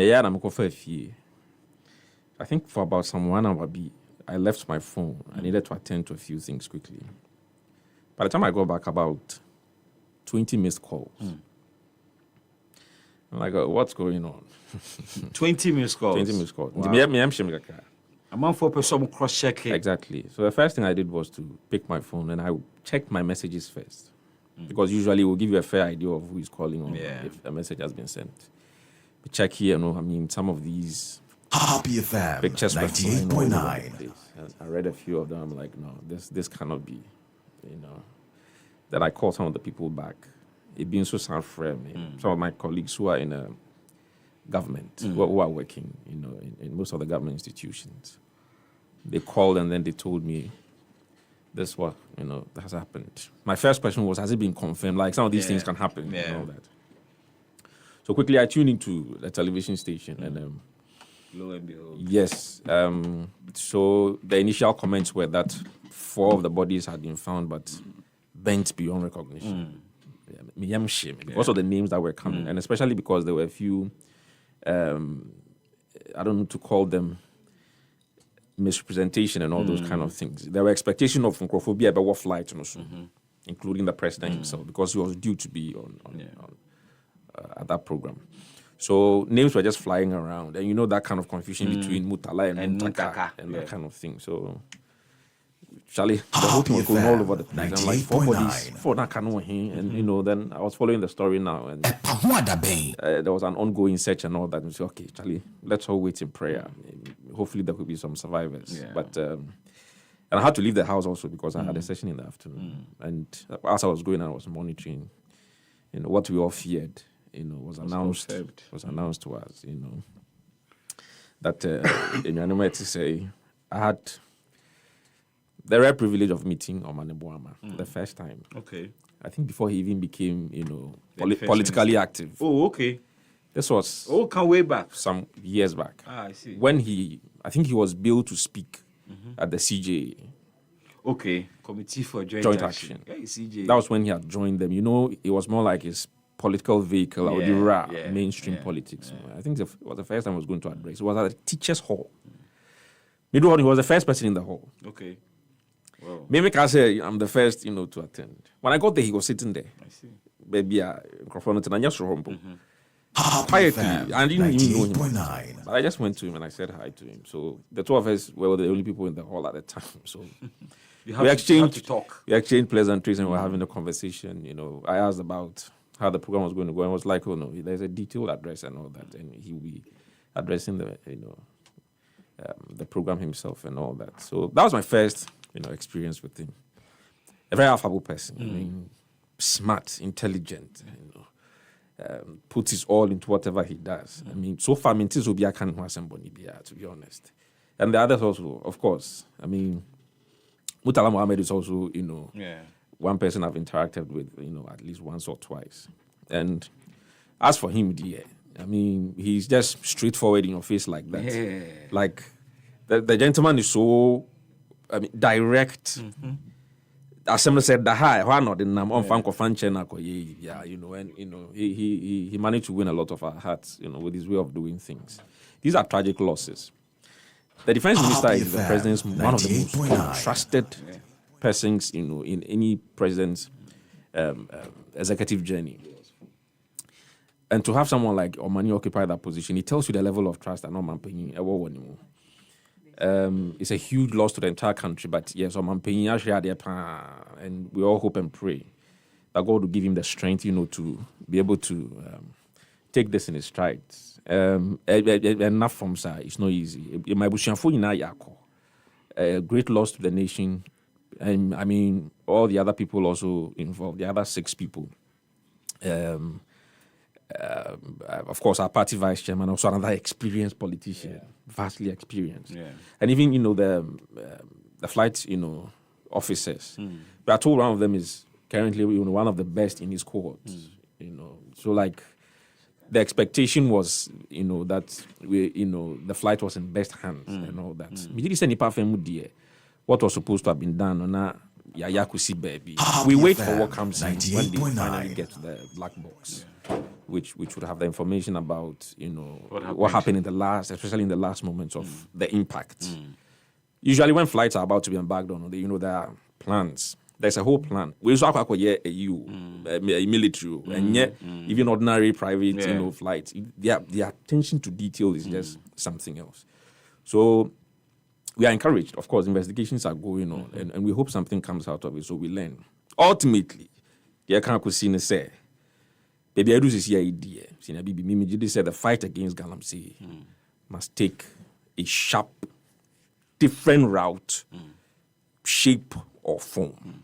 Yeah, I'm going for a few. I think for about some 1 hour, I left my phone. I needed to attend to a few things quickly. By the time I got back, about 20 missed calls. I'm like, what's going on? 20 missed calls? 20 missed calls. Wow. I'm on for some cross-checking. Exactly. So the first thing I did was to pick my phone and I checked my messages first. Because usually it will give you a fair idea of who is calling or if a message has been sent. But check here, some of these pictures were flying all over the place. And I read a few of them. I'm like, no, this cannot be, Then I called some of the people back. It being so sad for me. Some of my colleagues who are in government, who are working, in most of the government institutions. They called and then they told me this what, that has happened. My first question was, has it been confirmed? Like some of these things can happen and all that. So quickly I tuned into the television station and lo and behold. Yes. So the initial comments were that 4 of the bodies had been found but bent beyond recognition. Because of the names that were coming, and especially because there were a few, I don't know to call them misrepresentation and all those kind of things. There were expectations of Nkrophobia about what flight, including the president himself, because he was due to be on at that program. So names were just flying around, and that kind of confusion between Murtala and Muntaka and that kind of thing. So, Charlie, the whole thing was going all over the place. I'm like, 4 bodies, 4 that can know him, and then I was following the story now, and there was an ongoing search and all that. And we said, okay, Charlie, let's all wait in prayer. Hopefully, there could be some survivors. Yeah. But and I had to leave the house also because I had a session in the afternoon, and as I was going, I was monitoring, what we all feared. Was announced to us, that in to say I had the rare privilege of meeting Omane Boamah for the first time. Okay. I think before he even became, politically active. Oh, okay. This was come way back. Some years back. I see. When I think he was billed to speak at the CJA. Okay. Committee for Joint Action. Yeah, CJA. That was when he had joined them. It was more like his political vehicle, or the mainstream politics. I think it was the first time I was going to address. It was at a teacher's hall. He was the first person in the hall. Okay. Wow. Maybe I say I'm the first, to attend. When I got there, he was sitting there. I see. Baby, quietly. I didn't even know him. But I just went to him and I said hi to him. So the 2 of us were the only people in the hall at the time. So we exchanged pleasantries and we were having a conversation. I asked about how the program was going to go, and was like, oh no, there's a detailed address and all that, and he will be addressing the program himself and all that. So that was my first, experience with him. A very affable person. Smart, intelligent. Puts his all into whatever he does. So far, I can't have somebody to be honest. And the others also, of course. Murtala Mohammed is also, one person I've interacted with, at least once or twice. And as for him, he's just straightforward in your face like that. Yeah. Like, the gentleman is so, direct. As someone said, why not? He managed to win a lot of our hearts, with his way of doing things. These are tragic losses. The defense minister is the president's one of the most trusted persons, in any president's executive journey. And to have someone like Omane occupy that position, it tells you the level of trust that Omane Penny ever anymore. It's a huge loss to the entire country, but yes, Omane Penny actually and we all hope and pray that God will give him the strength, to be able to take this in his strides. Enough from sir, it's not easy. A great loss to the nation. And all the other people also involved, the other 6 people. Of course, our party vice chairman, also another experienced politician, vastly experienced. Yeah. And even, the flight, officers. But I told one of them is currently, one of the best in his cohort. So like, the expectation was, that we, the flight was in best hands and all that. What was supposed to have been done on that Yakusi baby. We wait for what comes in when they finally get to the black box. which would have the information about, what happened especially in the last moments of the impact. Usually when flights are about to be embarked on, there are plans. There's a whole plan. We also have a military, and yet even ordinary private, flights. Their attention to detail is just something else. So we are encouraged. Of course, investigations are going on, and we hope something comes out of it. So we learn. Ultimately, the can't say, baby, I do this idea. Mimi said the fight against Galamsey must take a sharp, different route, shape, or form.